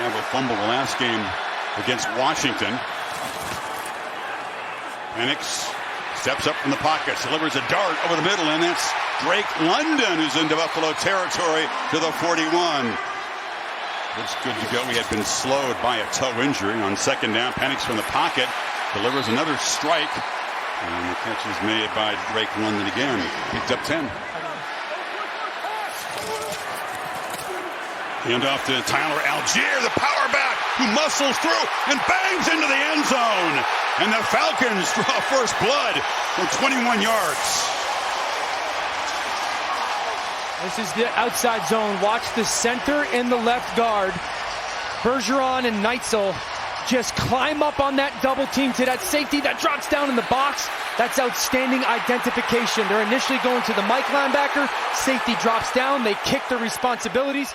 travel fumble the last game against Washington. Penix steps up from the pocket, delivers a dart over the middle, and that's Drake London who's into Buffalo territory to the 41. It's good to go. He had been slowed by a toe injury. On second down, Penix from the pocket delivers another strike, and the catch is made by Drake London again. Picked up 10. Hand off to Tyler Algier, the power back, who muscles through and bangs into the end zone. And the Falcons draw first blood from 21 yards. This is the outside zone. Watch the center and the left guard. Bergeron and Neitzel just climb up on that double team to that safety that drops down in the box. That's outstanding identification. They're initially going to the Mike linebacker. Safety drops down. They kick their responsibilities.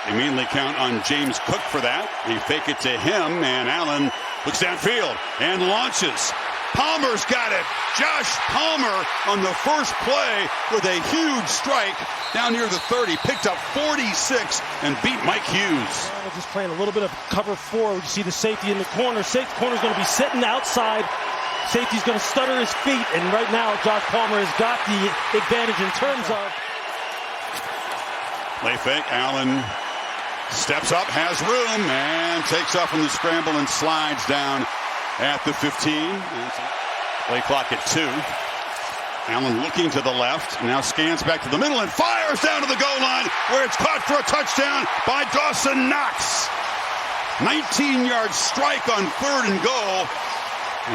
They mainly count on James Cook for that. They fake it to him, and Allen looks downfield and launches. Palmer's got it. Josh Palmer on the first play with a huge strike down near the 30. Picked up 46 and beat Mike Hughes. We're just playing a little bit of cover 4. You see the safety in the corner. Corner's going to be sitting outside. Safety's going to stutter his feet, and right now Josh Palmer has got the advantage in terms of... Play fake. Allen steps up, has room, and takes off in the scramble and slides down at the 15. Play clock at 2. Allen looking to the left, now scans back to the middle and fires down to the goal line, where it's caught for a touchdown by Dawson Knox. 19-yard strike on 3rd and goal.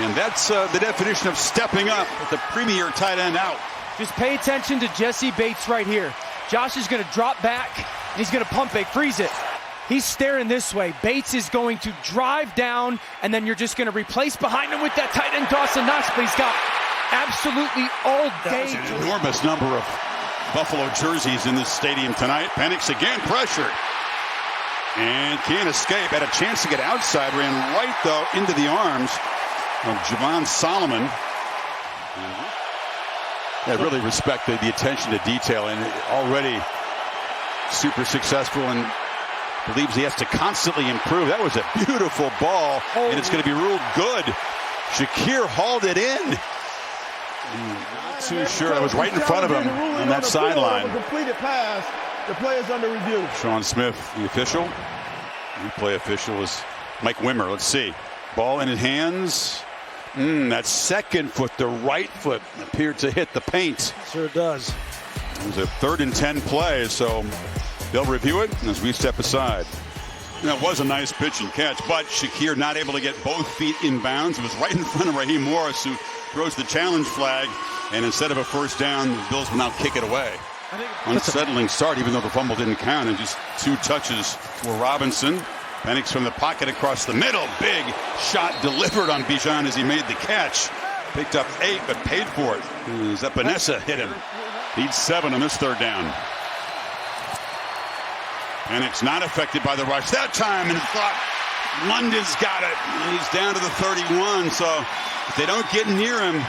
And that's the definition of stepping up with the premier tight end out. Just pay attention to Jesse Bates right here. Josh is going to drop back, and he's going to pump fake, freeze it. He's staring this way. Bates is going to drive down, and then you're just going to replace behind him with that tight end Dawson Knox, but he's got absolutely all day. That's an enormous number of Buffalo jerseys in this stadium tonight. Penix again pressured. And can't escape. Had a chance to get outside. Ran right, though, into the arms of Javon Solomon. I really respect the attention to detail, and already super successful, and believes he has to constantly improve. That was a beautiful ball, and it's going to be ruled good. Shakir hauled it in. Not too sure. It was right in front of him on that sideline. Completed pass. The play is under review. Sean Smith, the official. Replay official is Mike Wimmer. Let's see. Ball in his hands. That second foot, the right foot, appeared to hit the paint. Sure does. It was a 3rd and 10 play, so they'll review it as we step aside. That was a nice pitch and catch, but Shakir not able to get both feet in bounds. It was right in front of Raheem Morris, who throws the challenge flag, and instead of a first down, the Bills will now kick it away. Unsettling start, even though the fumble didn't count, and just 2 touches for Robinson. Penix from the pocket across the middle. Big shot delivered on Bijan as he made the catch. Picked up 8, but paid for it. Epinesa hit him. Needs 7 on this 3rd down. Penix not affected by the rush that time, and thought London's got it. And he's down to the 31, so if they don't get near him,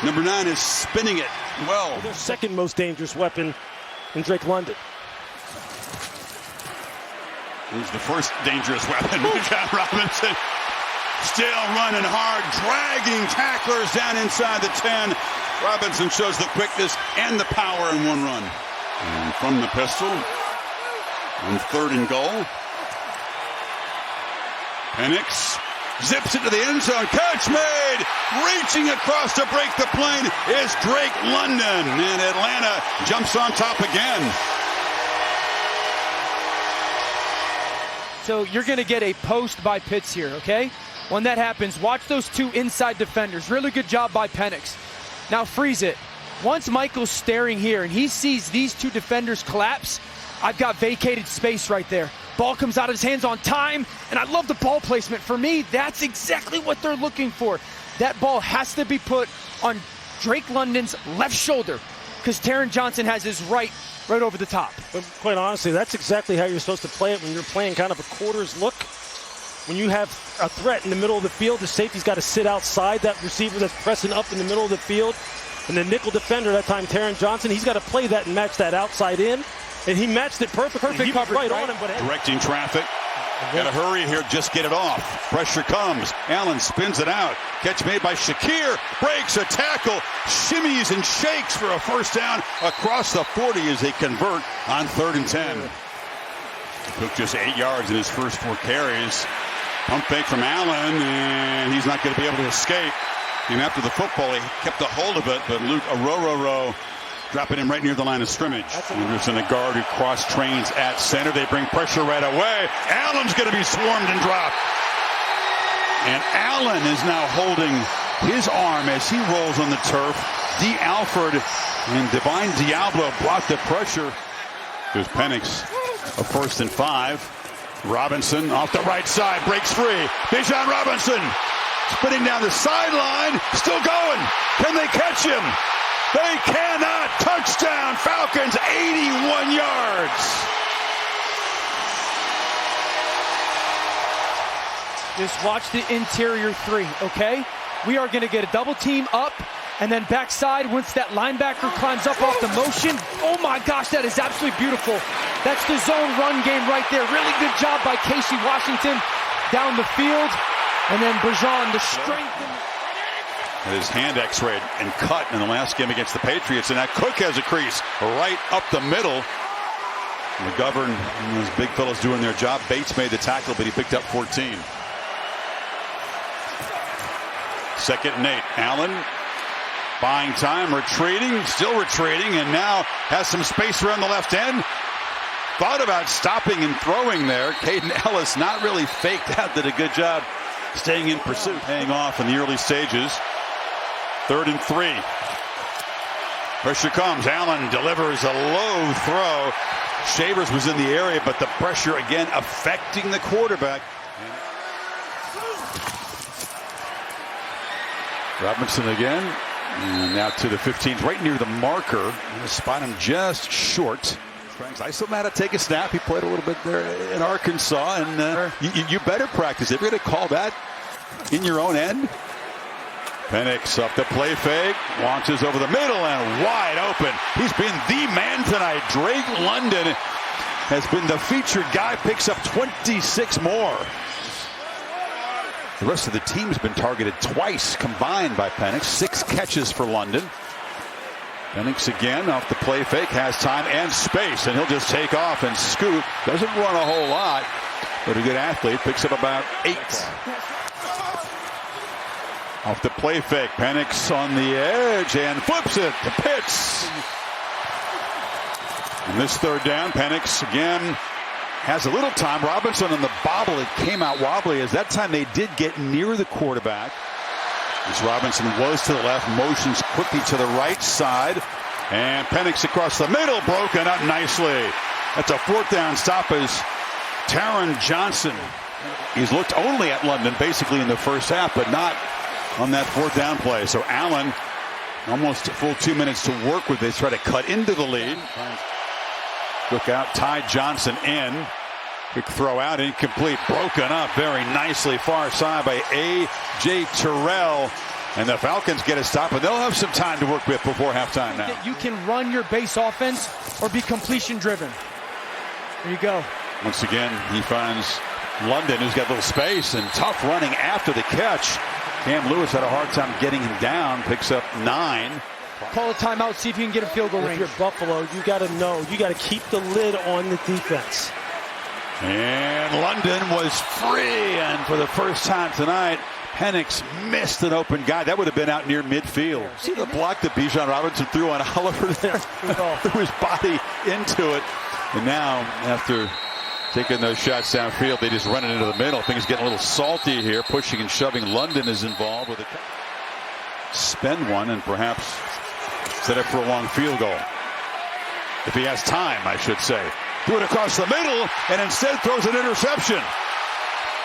number 9 is spinning it well. Their second most dangerous weapon in Drake London. He's the first dangerous weapon. John Robinson still running hard, dragging tacklers down inside the 10. Robinson shows the quickness and the power in one run. And from the pistol, on 3rd and goal, Penix zips into the end zone. Catch made! Reaching across to break the plane is Drake London. And Atlanta jumps on top again. So you're going to get a post by Pitts here, okay? When that happens, watch those 2 inside defenders. Really good job by Penix. Now freeze it. Once Michael's staring here and he sees these 2 defenders collapse, I've got vacated space right there. Ball comes out of his hands on time, and I love the ball placement. For me, that's exactly what they're looking for. That ball has to be put on Drake London's left shoulder, because Taron Johnson has his right over the top. But quite honestly, that's exactly how you're supposed to play it when you're playing kind of a quarters look. When you have a threat in the middle of the field, the safety's got to sit outside that receiver that's pressing up in the middle of the field. And the nickel defender, that time Taron Johnson, he's got to play that and match that outside in. And he matched it perfectly. Perfect he was coverage, right on him. But directing traffic. Got to hurry here, just get it off. Pressure comes. Allen spins it out. Catch made by Shakir. Breaks a tackle. Shimmies and shakes for a first down across the 40 as they convert on 3rd and 10. Took just 8 yards in his first 4 carries. Pump fake from Allen, and he's not going to be able to escape. Came after the football. He kept a hold of it, but Luke Aroro dropping him right near the line of scrimmage. Anderson, a guard who cross-trains at center. They bring pressure right away. Allen's going to be swarmed and dropped. And Allen is now holding his arm as he rolls on the turf. D. Alford and Divine Diablo block the pressure. There's Penix, a 1st and 5. Robinson off the right side, breaks free. Bijan Robinson spinning down the sideline, still going. Can they catch him? They cannot. Touchdown, Falcons, 81 yards. Just watch the interior 3, okay? We are going to get a double team up, and then backside once that linebacker climbs up off the motion. Oh my gosh, that is absolutely beautiful. That's the zone run game right there. Really good job by Casey Washington down the field. And then Bijan, the strength. His hand x-rayed and cut in the last game against the Patriots. And that Cook has a crease right up the middle. McGovern and those big fellas doing their job. Bates made the tackle, but he picked up 14. 2nd and 8. Allen buying time, retreating, still retreating, and now has some space around the left end. Thought about stopping and throwing there. Caden Ellis not really faked out, did a good job staying in pursuit, paying off in the early stages. 3rd and 3. Pressure comes. Allen delivers a low throw. Shavers was in the area, but the pressure again affecting the quarterback. Robinson again. And now to the 15th, right near the marker. Spot him just short. I still know how to take a snap. He played a little bit there in Arkansas, and you better practice. If you're going to call that in your own end. Penix up the play fake, launches over the middle and wide open. He's been the man tonight. Drake London has been the featured guy, picks up 26 more. The rest of the team's been targeted twice combined by Penix. 6 catches for London. Penix again off the play fake, has time and space, and he'll just take off and scoot. Doesn't run a whole lot, but a good athlete. Picks up about 8. Off the play fake, Penix on the edge and flips it to Pitts. And this 3rd down, Penix again has a little time. Robinson on the bobble, it came out wobbly, as that time they did get near the quarterback. As Robinson was to the left, motions quickly to the right side, and Penix across the middle, broken up nicely. That's a 4th down stop as Taron Johnson. He's looked only at London basically in the first half, but not on that 4th down play. So Allen, almost a full 2 minutes to work with. They try to cut into the lead. Look out, Ty Johnson in. Quick throw out, incomplete, broken up very nicely far side by A.J. Terrell. And the Falcons get a stop, and they'll have some time to work with before halftime now. You can run your base offense or be completion driven. There you go. Once again, he finds London, who's got a little space, and tough running after the catch. Cam Lewis had a hard time getting him down, picks up 9. Call a timeout, see if you can get a field goal range. If you're Buffalo, you got to know, you got to keep the lid on the defense. And London was free, and for the first time tonight, Penix missed an open guy. That would have been out near midfield. See the block that Bijan Robinson threw on Oliver there? Threw his body into it. And now, after taking those shots downfield, they just run it into the middle. Things getting a little salty here. Pushing and shoving. London is involved with it. Spend one and perhaps set up for a long field goal. If he has time, I should say. Threw it across the middle and instead throws an interception.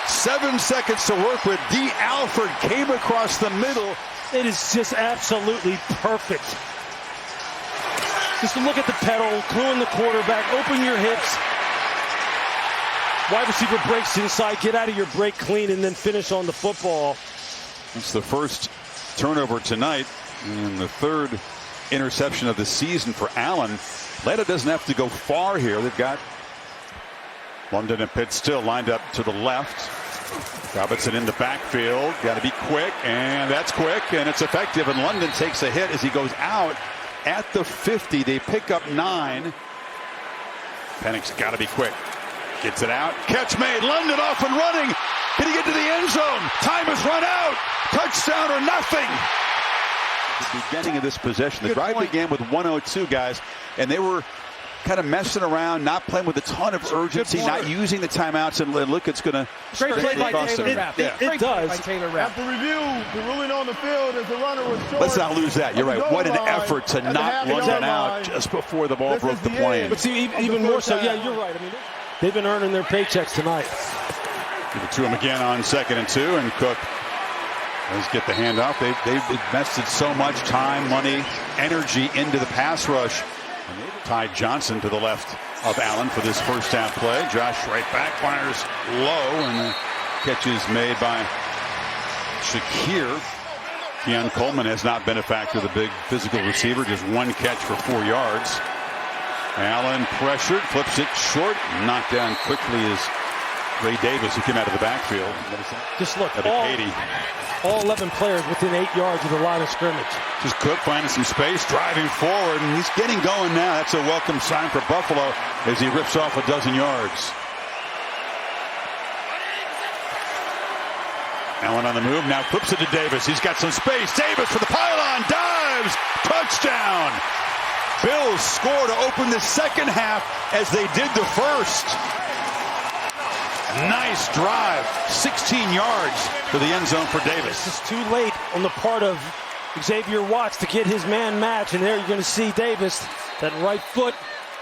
7 seconds to work with. D. Alford came across the middle. It is just absolutely perfect. Just look at the pedal, cluing the quarterback, open your hips. Wide receiver breaks inside, get out of your break clean, and then finish on the football. It's the first turnover tonight and the 3rd interception of the season for Allen. Atlanta doesn't have to go far here. They've got London and Pitts still lined up to the left. Robinson in the backfield. Got to be quick, and that's quick, and it's effective. And London takes a hit as he goes out at the 50. They pick up 9. Penix got to be quick. Gets it out. Catch made. London off and running. Can he get to the end zone? Time has run out. Touchdown or nothing. The beginning of this possession. The drive began with 102 guys, and they were kind of messing around, not playing with a ton of urgency, not using the timeouts, and look, it's going to... Great play by Taylor Rapp. It does. After review, the ruling on the field is the runner was short. Let's not lose that. You're right. What an effort to not run that out just before the ball broke the plane. But see, even more so, yeah, you're right. I mean, they've been earning their paychecks tonight. Give it to him again on 2nd and 2, and Cook does get the handoff. They've invested so much time, money, energy into the pass rush. Ty Johnson to the left of Allen for this first half play. Josh right back, fires low, and the catch is made by Shakir. Keon Coleman has not been a factor, the big physical receiver, just 1 catch for 4 yards. Allen pressured, flips it short, knocked down quickly as Ray Davis, who came out of the backfield. Just look, all 11 players within 8 yards of the line of scrimmage. Just Cook finding some space, driving forward, and he's getting going now. That's a welcome sign for Buffalo as he rips off a dozen yards. Allen on the move, now flips it to Davis. He's got some space. Davis for the pylon, dives, touchdown. Bills score to open the second half as they did the first. Nice drive, 16 yards to the end zone for Davis. It's too late on the part of Xavier Watts to get his man match, and there you're going to see Davis, that right foot,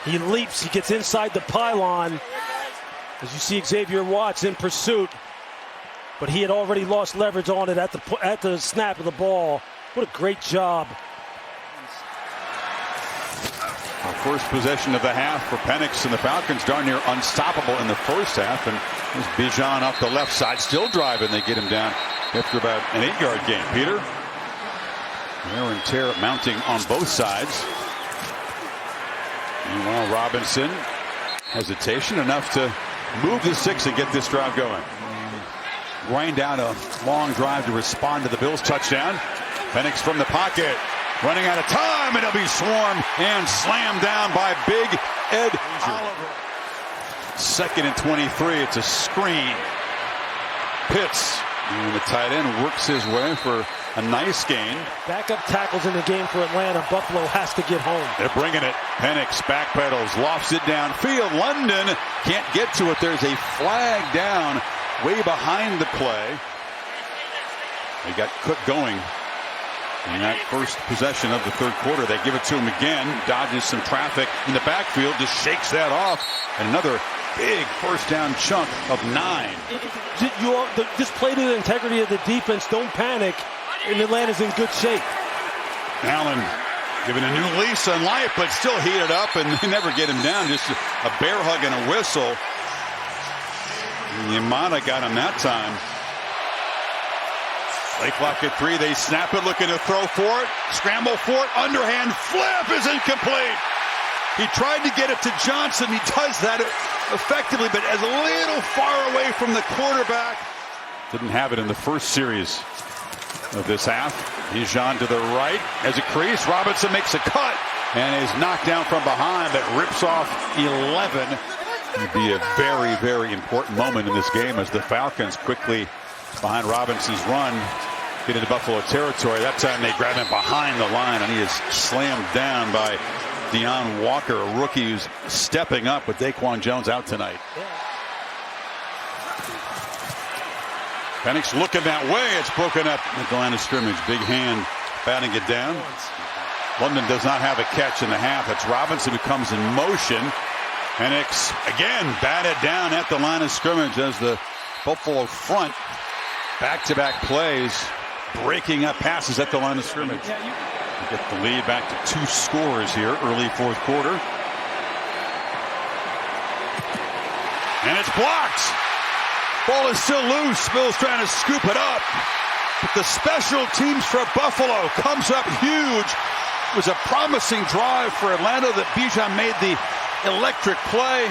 he leaps, he gets inside the pylon. As you see Xavier Watts in pursuit, but he had already lost leverage on it at the snap of the ball. What a great job. Our first possession of the half for Penix and the Falcons, darn near unstoppable in the first half. And there's Bijan up the left side, still driving. They get him down after about an 8-yard gain. Peter, wear and tear mounting on both sides. Meanwhile, Robinson, hesitation enough to move the 6 and get this drive going. Grind out a long drive to respond to the Bills' touchdown. Penix from the pocket. Running out of time, and he'll be swarmed and slammed down by Big Ed Oliver. 2nd and 23. It's a screen. Pitts, and the tight end works his way for a nice gain. Backup tackles in the game for Atlanta. Buffalo has to get home. They're bringing it. Penix backpedals, lofts it downfield. London can't get to it. There's a flag down way behind the play. They got Cook going. In that first possession of the third quarter, they give it to him again. Dodges some traffic in the backfield, just shakes that off. And another big first down chunk of 9. Just play to the integrity of the defense. Don't panic. And Atlanta's in good shape. Allen giving a new lease on life, but still heated up, and they never get him down. Just a bear hug and a whistle. And Yamada got him that time. Play clock at 3. They snap it, looking to throw for it. Scramble for it. Underhand flip is incomplete. He tried to get it to Johnson. He does that effectively, but as a little far away from the quarterback. Didn't have it in the first series of this half. Bijan to the right as a crease. Robinson makes a cut and is knocked down from behind, but rips off 11. It'd be a very, very important moment in this game as the Falcons quickly behind Robinson's run get into Buffalo territory. That time they grab him behind the line, and he is slammed down by Deion Walker, a rookie who's stepping up with Daquan Jones out tonight. Penix looking that way. It's broken up at the line of scrimmage. Big hand batting it down. London does not have a catch in the half. It's Robinson who comes in motion. Penix again batted down at the line of scrimmage as the Buffalo front back-to-back plays, breaking up passes at the line of scrimmage. Get the lead back to 2 scores here, early fourth quarter. And it's blocked. Ball is still loose. Bill's trying to scoop it up. But the special teams for Buffalo comes up huge. It was a promising drive for Atlanta that Bijan made the electric play.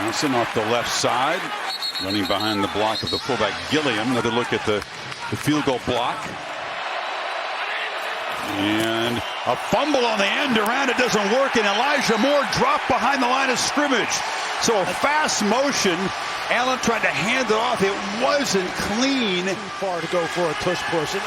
Johnson off the left side, running behind the block of the fullback Gilliam. Another look at the field goal block. And a fumble on the end around. It doesn't work, and Elijah Moore dropped behind the line of scrimmage. So a fast motion. Allen tried to hand it off. It wasn't clean. Too far to go for a tush push. And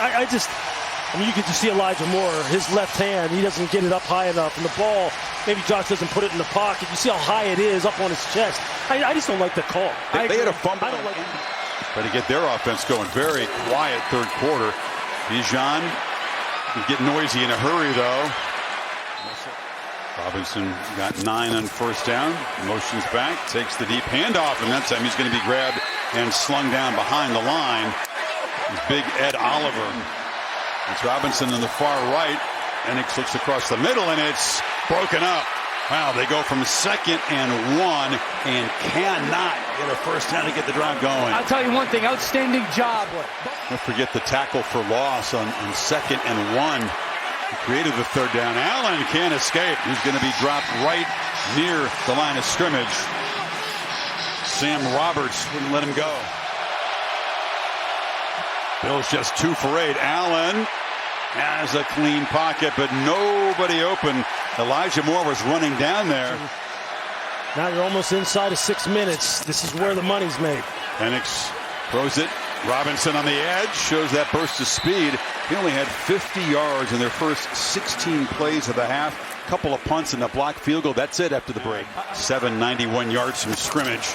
I mean, you can just see Elijah Moore, his left hand, he doesn't get it up high enough. And the ball, maybe Josh doesn't put it in the pocket. You see how high it is up on his chest. I just don't like the call. They had a fumble. I don't like it. Try to get their offense going. Very quiet third quarter. Bijan can get noisy in a hurry, though. Robinson got 9 on first down. Motions back, takes the deep handoff, and that time he's going to be grabbed and slung down behind the line. It's big Ed Oliver. It's Robinson on the far right. Enix looks across the middle, and it's broken up. Wow, they go from 2nd and 1 and cannot get a first down to get the drive going. I'll tell you one thing, outstanding job. Don't forget the tackle for loss on 2nd and 1. He created the third down. Allen can't escape. He's going to be dropped right near the line of scrimmage. Sam Roberts wouldn't let him go. Bill's just 2 for 8. Allen has a clean pocket, but nobody open. Elijah Moore was running down there. Now you're almost inside of 6 minutes. This is where the money's made. Enix throws it. Robinson on the edge shows that burst of speed. He only had 50 yards in their first 16 plays of the half. Couple of punts and a blocked field goal. That's it after the break. 791 yards from scrimmage.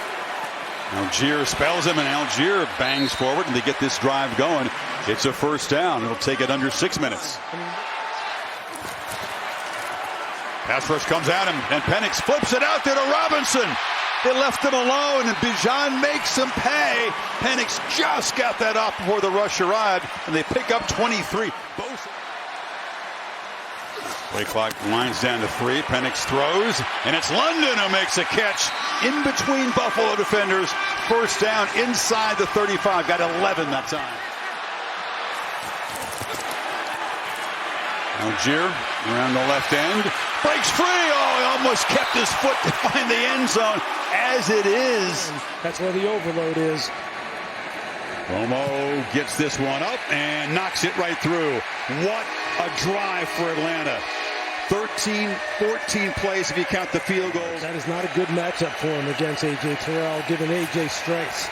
Algier spells him, and Algier bangs forward, and they get this drive going. It's a first down. It'll take it under 6 minutes. Pass rush comes at him, and Penix flips it out there to Robinson. They left him alone, and Bijan makes him pay. Penix just got that off before the rush arrived, and they pick up 23. Play clock winds down to 3. Penix throws, and it's London who makes a catch in between Buffalo defenders. First down inside the 35. Got 11 that time. Algier around the left end. Breaks free. Oh, he almost kept his foot to find the end zone. As it is. That's where the overload is. Romo gets this one up and knocks it right through. What a drive for Atlanta. 13, 14 plays if you count the field goals. That is not a good matchup for him against A.J. Terrell, given A.J. strengths.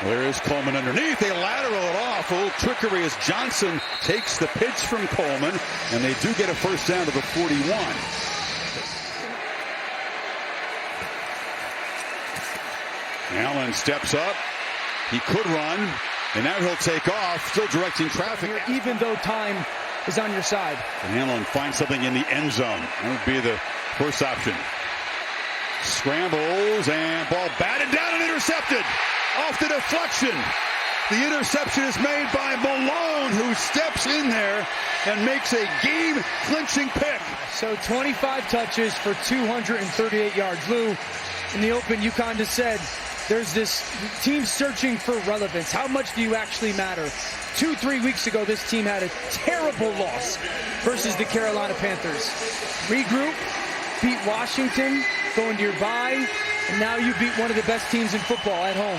There is Coleman underneath. They lateral it off. A little trickery as Johnson takes the pitch from Coleman, and they do get a first down to the 41. Allen steps up. He could run, and now he'll take off, still directing traffic. Even though time is on your side. And Allen finds something in the end zone. That would be the first option. Scrambles, and ball batted down and intercepted. Off the deflection. The interception is made by Malone, who steps in there and makes a game-clinching pick. So 25 touches for 238 yards. Lou, in the open, you kind of said there's this team searching for relevance. How much do you actually matter? 2-3 weeks ago, this team had a terrible loss versus the Carolina Panthers. Regroup, beat Washington, going to your bye, and now you beat one of the best teams in football at home.